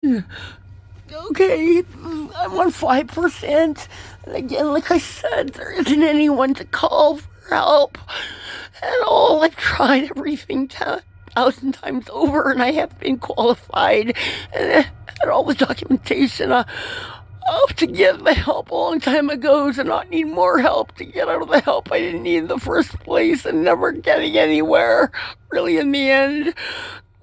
Okay, I'm on 5%. And again, like I said, there isn't anyone to call for help at all. I've tried everything 1,000 times over, and I have been qualified and had all the documentation to get the help a long time ago, to not need more help, to get out of the help I didn't need in the first place, and never getting anywhere, really, in the end,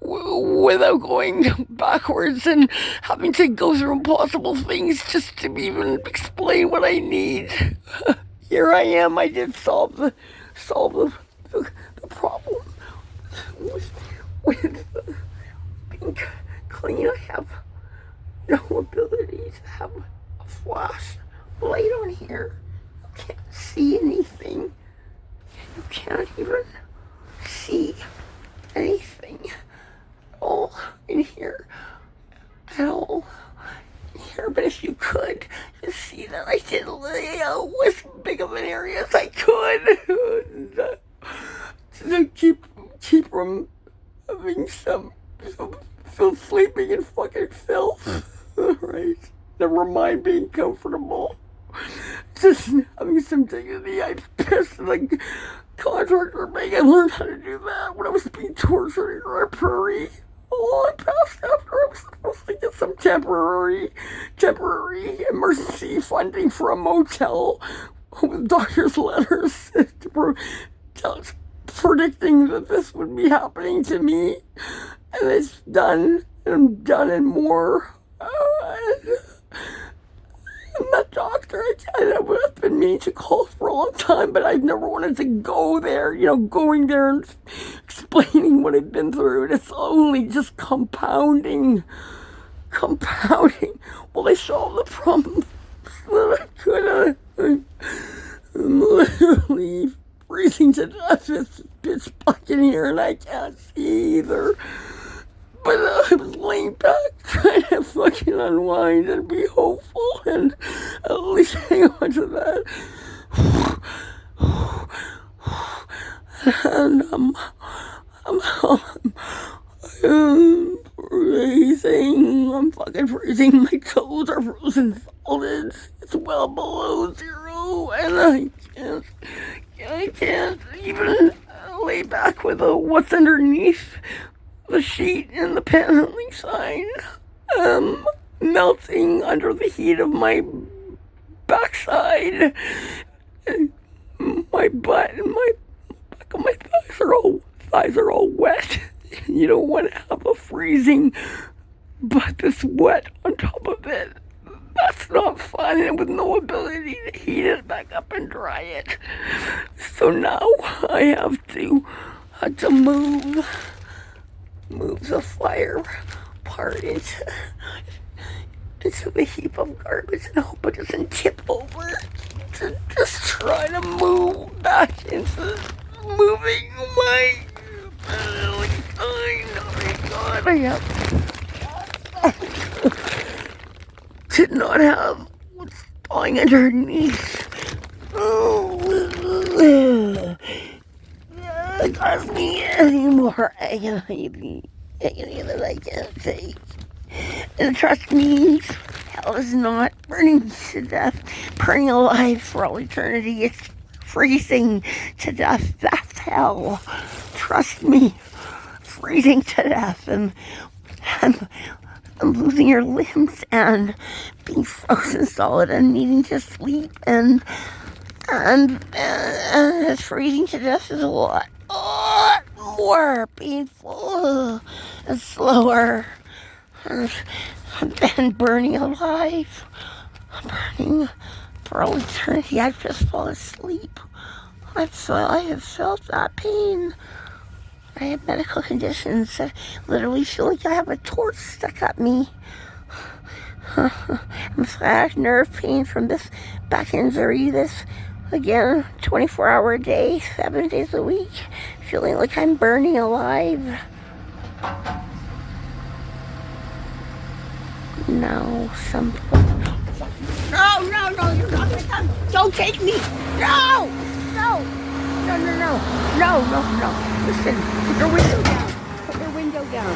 without going backwards and having to go through impossible things just to even explain what I need. Here I am. I did solve the problem with being clean. I have no ability to have a flash light on here. You can't see anything. You can't even see anything at all in here. At all in here. But if you could just see that I did lay out as big of an area as I could to keep from having some sleeping in fucking filth. Right? Never mind being comfortable. Just having some dignity. I pissed like contractor bag. I learned how to do that when I was being tortured in Grand Prairie. A long past after I was supposed to get some temporary emergency funding for a motel with doctor's letters predicting that this would be happening to me. And it's done, and I'm done and more. And that doctor, I've been meaning to call for a long time, but I've never wanted to go there. Going there and explaining what I've been through, and it's only just compounding. Well, they solved the problem that I could. I'm literally freezing to death. It's pitch black in here, and I can't see either. But I was laying back trying to fucking unwind and be hopeful and at least hang on to that. And I'm freezing. I'm fucking freezing. My toes are frozen solid. It's well below zero, and I can't even lay back with what's underneath the sheet and the paneling sign melting under the heat of my backside. My butt and my back of my thighs are all wet. You don't want to have a freezing butt that's wet on top of it. That's not fun, and with no ability to heat it back up and dry it. So now I have to move the fire part into the heap of garbage and hope it doesn't tip over, to just try to move back into moving my paneling sign. Oh my god, I did not have what's falling underneath. It caused me any more agony that I can't take. And trust me, hell is not burning to death, burning alive for all eternity. It's freezing to death. That's hell. Trust me, freezing to death and losing your limbs and being frozen solid and needing to sleep and freezing to death is a lot more painful and slower than burning alive. Burning for all eternity. I've just fallen asleep. I have felt that pain. I have medical conditions that literally feel like I have a torch stuck at me. I'm sciatic nerve pain from this back injury. This, again, 24-hour day, 7 days a week, feeling like I'm burning alive. No, No, you're not gonna come. Don't take me. No. Listen, put your window down.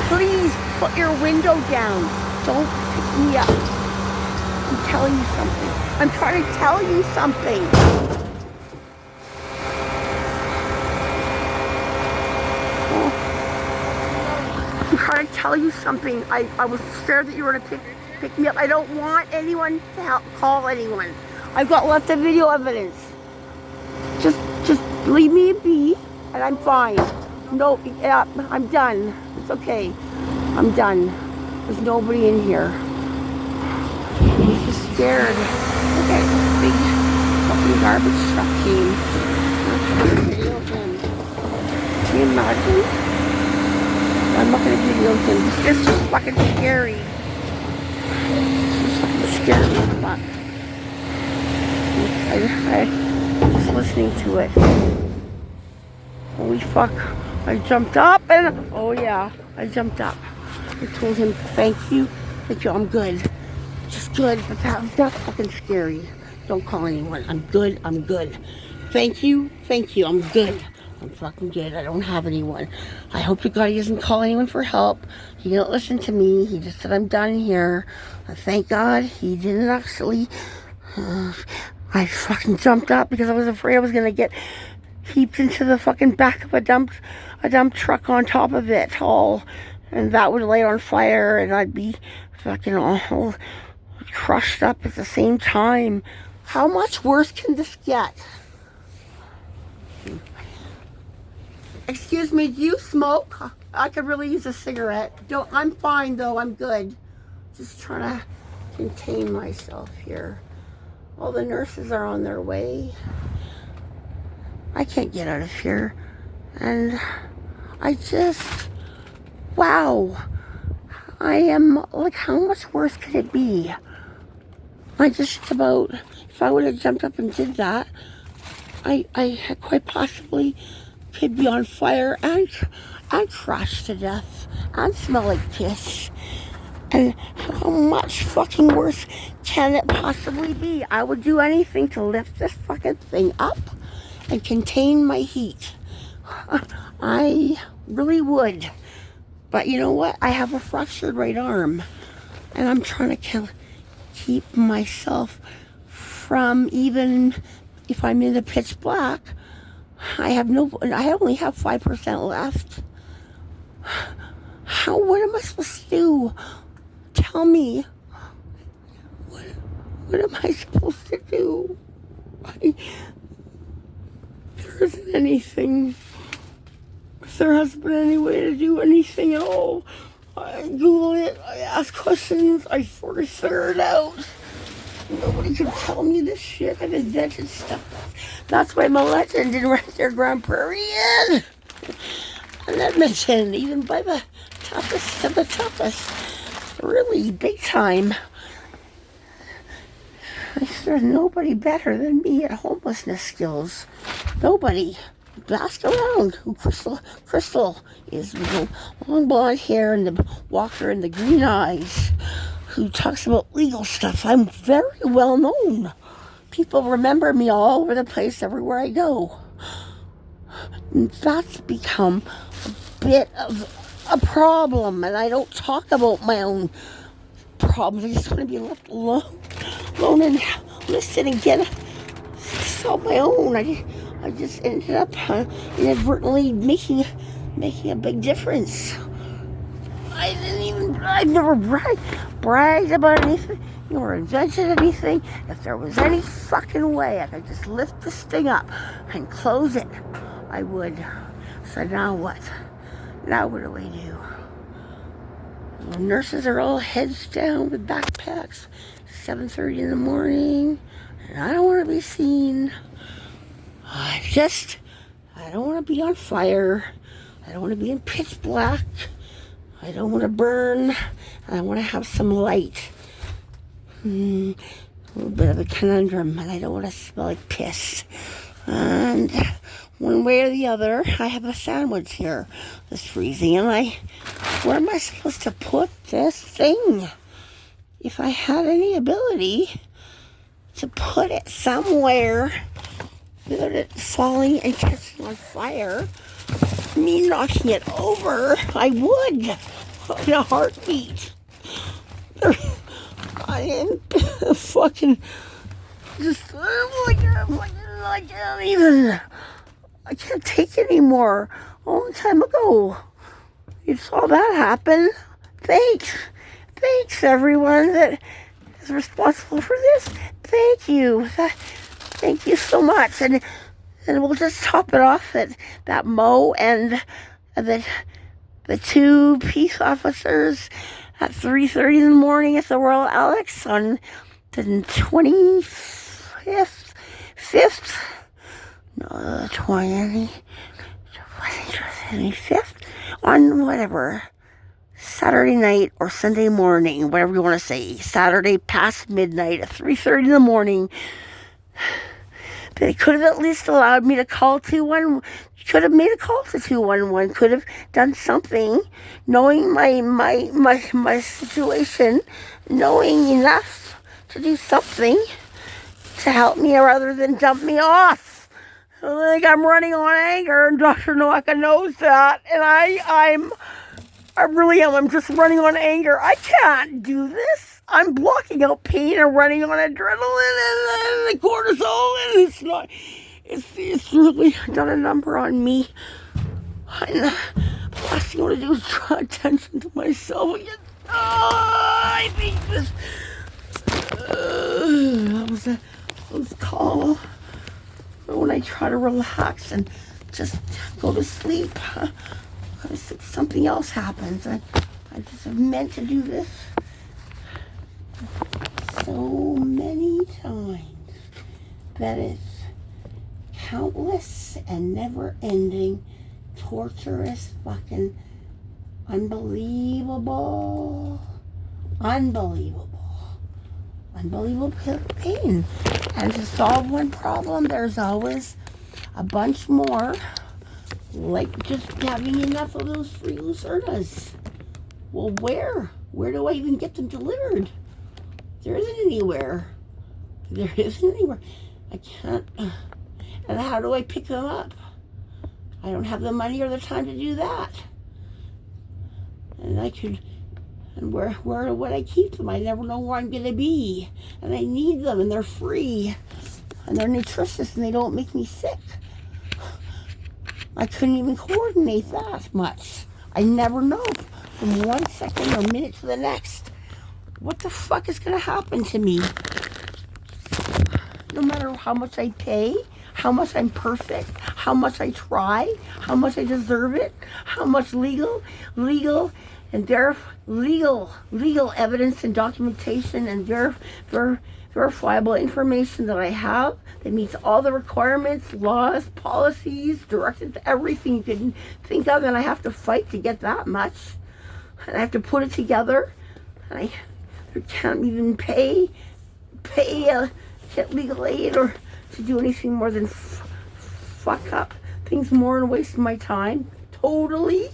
Please put your window down. Don't pick me up. I'm telling you something. I'm trying to tell you something. I'm trying to tell you something. I was scared that you were going to pick me up. I don't want anyone to help call anyone. I've got lots of video evidence. Just leave me be, and I'm fine. No, yeah, I'm done. It's okay. I'm done. There's nobody in here. I'm just scared. Okay, big fucking garbage truck came. Video him. Can you imagine? I'm not gonna video him. This is just fucking scary. It's just fucking scary. Fuck. I'm just listening to it. Holy fuck. I jumped up and, oh yeah, I jumped up. I told him, thank you, I'm good. Just good, but that's fucking scary. Don't call anyone. I'm good. Thank you, I'm good. I'm fucking good. I don't have anyone. I hope to God he doesn't call anyone for help. He didn't listen to me. He just said I'm done here. Thank God he didn't actually. I fucking jumped up because I was afraid I was gonna get heaped into the fucking back of a dump truck on top of it all, and that would light on fire, and I'd be fucking all crushed up at the same time. How much worse can this get? Excuse me, do you smoke? I could really use a cigarette. I'm fine though, I'm good. Just trying to contain myself here. All the nurses are on their way. I can't get out of here. And I just, wow. I am, like, how much worse could it be? I just about, if I would have jumped up and did that, I quite possibly could be on fire and crushed to death and smell like piss. And how much fucking worse can it possibly be? I would do anything to lift this fucking thing up and contain my heat. I really would. But you know what? I have a fractured right arm. And I'm trying to keep myself from, even if I'm in the pitch black, I only have 5% left. What am I supposed to do? Tell me. What am I supposed to do? There isn't anything. If there hasn't been any way to do anything at all, I Google it, I ask questions, I sort of figure it out. Nobody can tell me this shit. I've invented stuff. That's why my legend didn't write their Grand Prairie in. And Edmonton, even by the toughest of the toughest. Really big time. There's nobody better than me at homelessness skills. Nobody. Ask around who Crystal is, with the long blonde hair and the walker and the green eyes, who talks about legal stuff. I'm very well known. People remember me all over the place, everywhere I go. And that's become a bit of a problem, and I don't talk about my own problems. I just want to be left alone and listen and get on my own. I just ended up inadvertently making a big difference. I've never bragged about anything, or invented anything. If there was any fucking way I could just lift this thing up and close it, I would. So now what? Now what do I do? The nurses are all heads down with backpacks. 7:30 in the morning, and I don't want to be seen. I don't want to be on fire. I don't want to be in pitch black. I don't want to burn. I want to have some light. A little bit of a conundrum, and I don't want to smell like piss. And one way or the other, I have a sandwich here that's freezing, and where am I supposed to put this thing? If I had any ability to put it somewhere without it falling and catching on fire, me knocking it over, I would. in a heartbeat. I am fucking just I can't even. I can't take it anymore. A long time ago, you saw that happen. Thanks everyone that is responsible for this. Thank you. Thank you so much. And we'll just top it off that Mo and the two peace officers at 3:30 in the morning at the Royal Alex on the 25th, 25th, on whatever, Saturday night or Sunday morning, whatever you want to say, Saturday past midnight at 3:30 in the morning. They could have at least allowed me to call 211. Could have made a call to 211. Could have done something, knowing my situation, knowing enough to do something to help me rather than dump me off. Like I'm running on anger, and Dr. Nowaka knows that, and I really am. I'm just running on anger. I can't do this. I'm blocking out pain and running on adrenaline and cortisol, and it's really done a number on me. And the last thing I want to do is draw attention to myself again. I think this was calm. When I try to relax and just go to sleep, something else happens. I just have meant to do this so many times that it's countless and never-ending, torturous, fucking unbelievable pain. And to solve one problem, there's always a bunch more, like just having enough of those free Lucernas. Well, where do I even get them delivered? There isn't anywhere. I can't. And how do I pick them up? I don't have the money or the time to do that. And where would I keep them? I never know where I'm going to be. And I need them, and they're free. And they're nutritious, and they don't make me sick. I couldn't even coordinate that much. I never know from 1 second or minute to the next what the fuck is going to happen to me. No matter how much I pay, how much I'm perfect, how much I try, how much I deserve it, how much legal evidence and documentation and verifiable information that I have that meets all the requirements, laws, policies, directed to everything you can think of, and I have to fight to get that much. And I have to put it together, and I can't even get legal aid or to do anything more than fuck up things more and waste my time. Totally.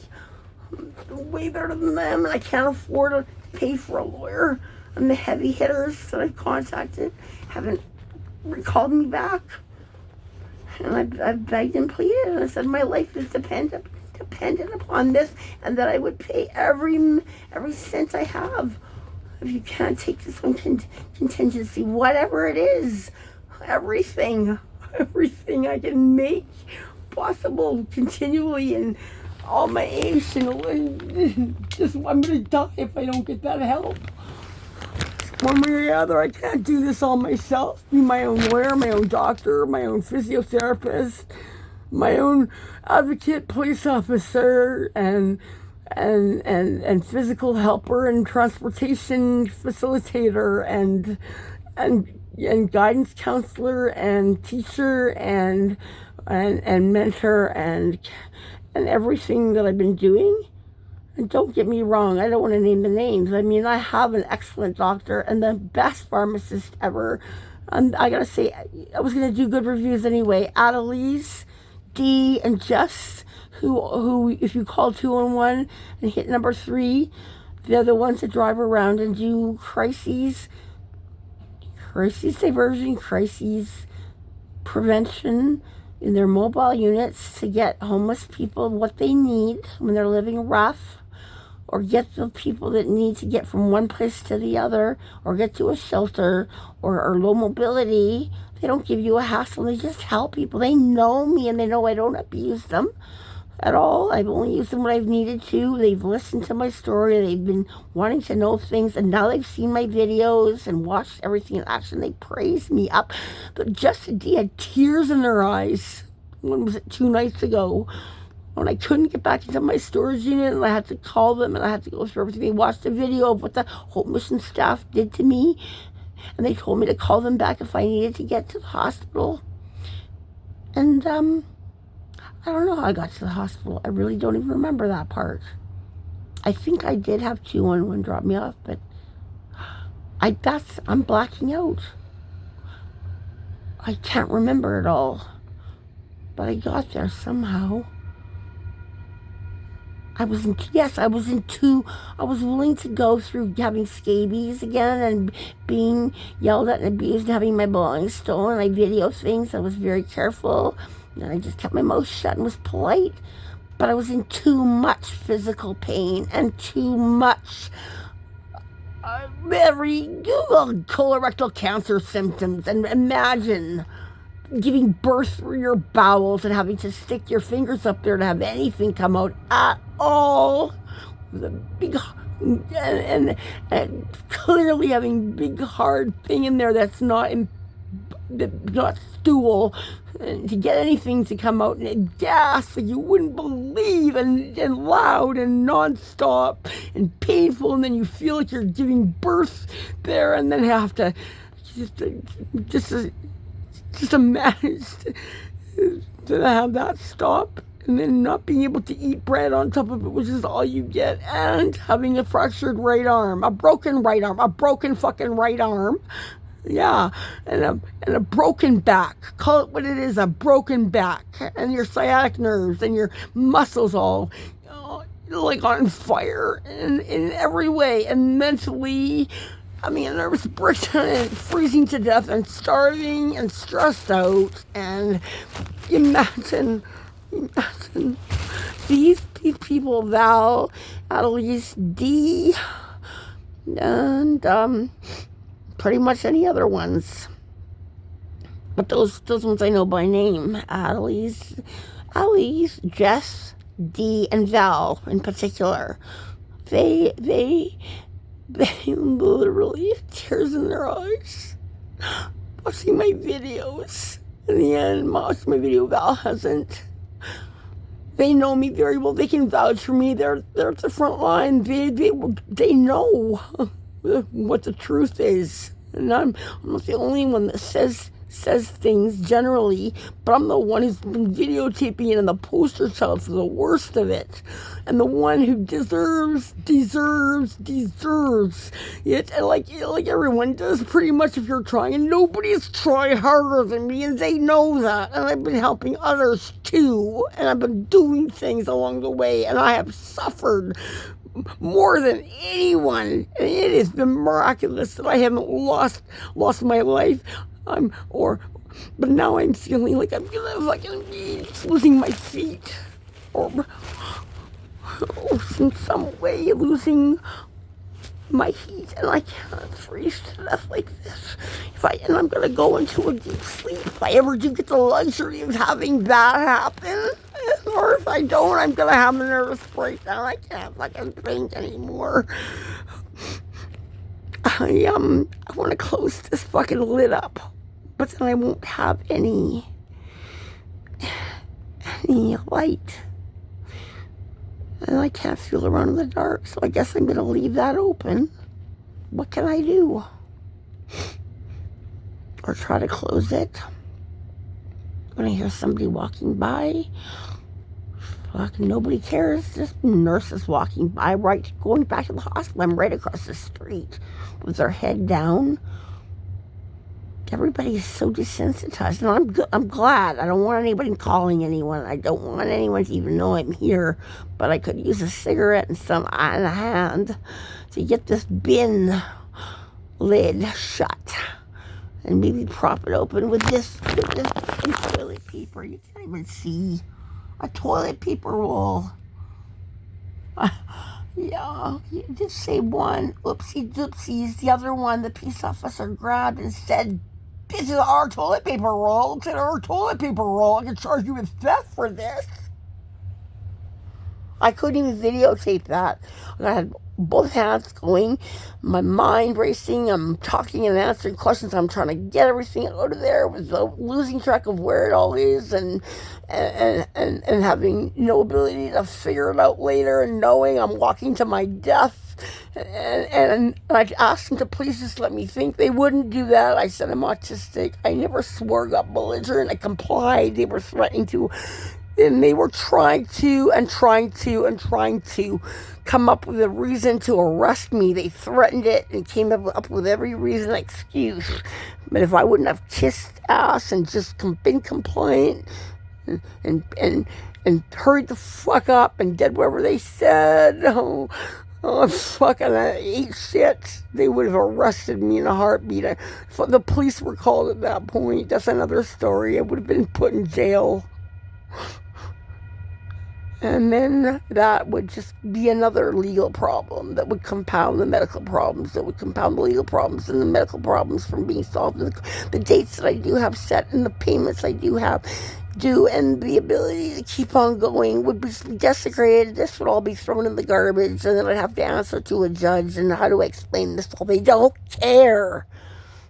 Way better than them, and I can't afford to pay for a lawyer. And the heavy hitters that I've contacted haven't recalled me back. And I've begged and pleaded, and I said my life is dependent upon this, and that I would pay every cent I have. If you can't take this on contingency, whatever it is, everything I can make possible continually, and all my age, just I'm gonna die if I don't get that help. One way or the other, I can't do this all myself. Be my own lawyer, my own doctor, my own physiotherapist, my own advocate, police officer, and physical helper, and transportation facilitator, and guidance counselor, and teacher, and mentor, and everything that I've been doing. And don't get me wrong, I don't want to name the names. I mean, I have an excellent doctor and the best pharmacist ever. And I gotta say, I was gonna do good reviews anyway. Adelise, Dee, and Jess, who if you call 211 and hit number 3, they're the ones that drive around and do crises diversion, crises prevention in their mobile units to get homeless people what they need when they're living rough, or get the people that need to get from one place to the other, or get to a shelter, or low mobility. They don't give you a hassle. They just help people. They know me, and they know I don't abuse them at all. I've only used them when I've needed to. They've listened to my story. They've been wanting to know things, and now they've seen my videos and watched everything in action. They praise me up. But just had tears in their eyes. When was it? 2 nights ago, when I couldn't get back into my storage unit, and I had to call them, and I had to go through everything. They watched a video of what the Hope Mission staff did to me, and they told me to call them back if I needed to get to the hospital. And I don't know how I got to the hospital. I really don't even remember that part. I think I did have 211 drop me off, but I'm blacking out. I can't remember it all, but I got there somehow. I was willing to go through having scabies again and being yelled at and abused and having my belongings stolen. I videoed things. I was very careful. And I just kept my mouth shut and was polite. But I was in too much physical pain and too much every Google colorectal cancer symptoms. And imagine giving birth through your bowels and having to stick your fingers up there to have anything come out at all. With a big and clearly having big hard thing in there that's not stool, and to get anything to come out, and it gas like you wouldn't believe, and loud and non-stop and painful, and then you feel like you're giving birth there, and then have to just manage to have that stop, and then not being able to eat bread on top of it, which is all you get, and having a fractured right arm, a broken fucking right arm. Yeah, and a broken back. Call it what it is, a broken back. And your sciatic nerves and your muscles all like on fire in every way. And mentally, I mean, a nervous breakdown and freezing to death and starving and stressed out. And imagine these people, Val, Annalise, Dee, and pretty much any other ones. But those ones I know by name. Annalise, Jess, Dee, and Val in particular. They literally had tears in their eyes watching my videos. In the end, watching my video, Val hasn't. They know me very well. They can vouch for me. They're at the front line. They know what the truth is. And I'm not the only one that says things generally, but I'm the one who's been videotaping it, and the poster child for the worst of it, and the one who deserves it, and like everyone does pretty much if you're trying, and nobody's trying harder than me, and they know that, and I've been helping others too, and I've been doing things along the way, and I have suffered more than anyone, and it has been miraculous that I haven't lost my life. But now I'm feeling like I'm gonna be losing my feet, or in some way losing my heat, and I can't freeze to death like this. And I'm gonna go into a deep sleep if I ever do get the luxury of having that happen. Or if I don't, I'm gonna have a nervous breakdown. I can't fucking think anymore. I want to close this fucking lid up, but then I won't have any light, and I can't feel around in the dark. So I guess I'm gonna leave that open. What can I do? Or try to close it when I hear somebody walking by. Fucking nobody cares. Just nurses walking by, going back to the hospital. I'm right across the street with their head down. Everybody's so desensitized, and I'm glad. I don't want anybody calling anyone. I don't want anyone to even know I'm here. But I could use a cigarette and some in a hand to get this bin lid shut, and maybe prop it open with this toilet paper. You can't even see a toilet paper roll. Yeah, you did say one. Oopsie doopsies. The other one, the peace officer grabbed and said, "This is our toilet paper roll. It's in our toilet paper roll. I can charge you with theft for this." I couldn't even videotape that. I had both hands going, my mind racing. I'm talking and answering questions. I'm trying to get everything out of there without losing track of where it all is, and having no ability to figure it out later, and knowing I'm walking to my death. And I asked them to please just let me think. They wouldn't do that. I said I'm autistic. I never swore, got belligerent. I complied. They were threatening to. And they were trying to come up with a reason to arrest me. They threatened it and came up with every reason, excuse. But if I wouldn't have kissed ass and just been compliant and hurried the fuck up and did whatever they said, fucking I ate shit, they would have arrested me in a heartbeat. If the police were called at that point, that's another story. I would have been put in jail. And then that would just be another legal problem that would compound the medical problems, that would compound the legal problems and the medical problems from being solved. The dates that I do have set and the payments I do have due and the ability to keep on going would be desecrated. This would all be thrown in the garbage, and then I'd have to answer to a judge. And how do I explain this? Well, they don't care.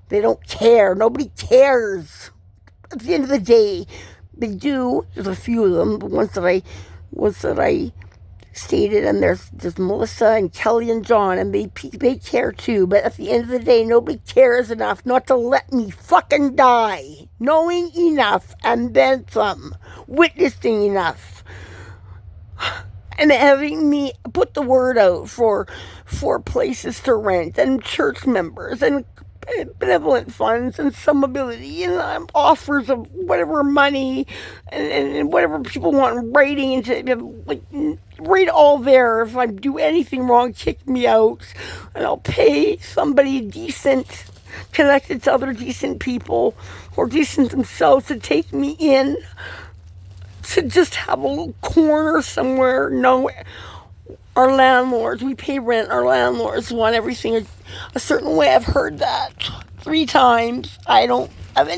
They don't care. Nobody cares. At the end of the day, they do. There's a few of them, the ones that I stated, and there's Melissa and Kelly and John, and they care too. But at the end of the day, nobody cares enough not to let me fucking die, knowing enough and then some, witnessing enough, and having me put the word out for places to rent and church members and benevolent funds and some ability and offers of whatever money and whatever people want writing into, like, right all there. If I do anything wrong, kick me out, and I'll pay somebody decent, connected to other decent people or decent themselves, to take me in, to just have a little corner somewhere. No, our landlords, we pay rent, our landlords want everything a certain way. I've heard that 3 times. I don't have any